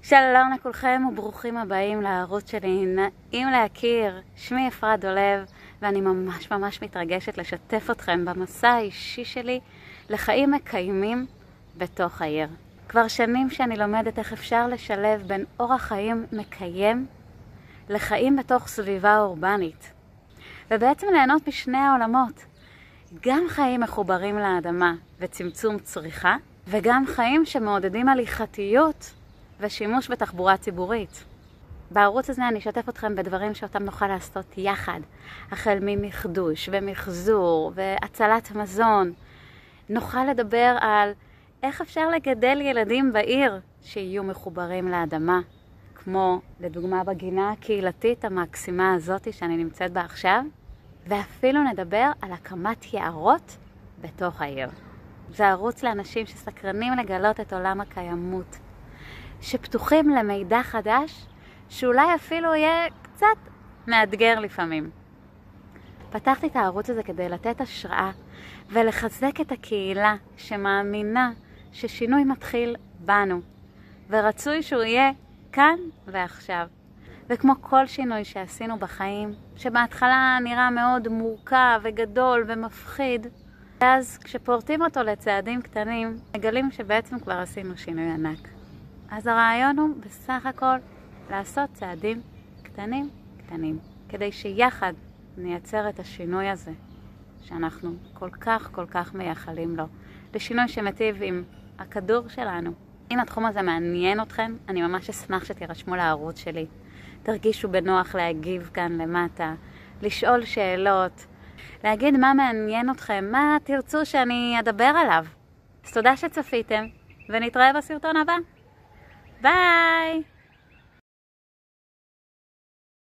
שלום לכולכם וברוכים הבאים לערוץ שלי, נעים להכיר. שמי אפרת דולב ואני ממש מתרגשת לשתף אתכם במסע האישי שלי לחיים מקיימים בתוך העיר. כבר שנים שאני לומדת איך אפשר לשלב בין אורח חיים מקיים לחיים בתוך סביבה אורבנית. ובעצם ליהנות משני העולמות. גם חיים מחוברים לאדמה וצמצום צריכה, וגם חיים שמעודדים הליכתיות ושימוש בתחבורה ציבורית. בערוץ הזה אני אשתף אתכם בדברים שאותם נוכל לעשות יחד, החל ממחדוש ומחזור והצלת מזון. נוכל לדבר על איך אפשר לגדל ילדים בעיר שיהיו מחוברים לאדמה, כמו לדוגמה בגינה הקהילתית המקסימה הזאת שאני נמצאת בה עכשיו, ואפילו נדבר על הקמת יערות בתוך העיר. זה ערוץ לאנשים שסקרנים לגלות את עולם הקיימות, שפתוחים למידע חדש, שאולי אפילו יהיה קצת מאתגר לפעמים. פתחתי את הערוץ הזה כדי לתת השראה ולחזק את הקהילה שמאמינה ששינוי מתחיל בנו, ורצוי שהוא יהיה כאן ועכשיו. וכמו כל שינוי שעשינו בחיים, שבהתחלה נראה מאוד מורכב וגדול ומפחיד, ואז כשפורטים אותו לצעדים קטנים, מגלים שבעצם כבר עשינו שינוי ענק. אז הרעיון הוא בסך הכל לעשות צעדים קטנים, כדי שיחד נייצר את השינוי הזה, שאנחנו כל כך מייחלים לו, לשינוי שמטיב עם הכדור שלנו. אם התחום הזה מעניין אתכם, אני ממש אשמח שתירשמו לערוץ שלי. תרגישו בנוח להגיב כאן למטה, לשאול שאלות, להגיד מה מעניין אתכם, מה תרצו שאני אדבר עליו. אז תודה שצפיתם, ונתראה בסרטון הבא. ביי!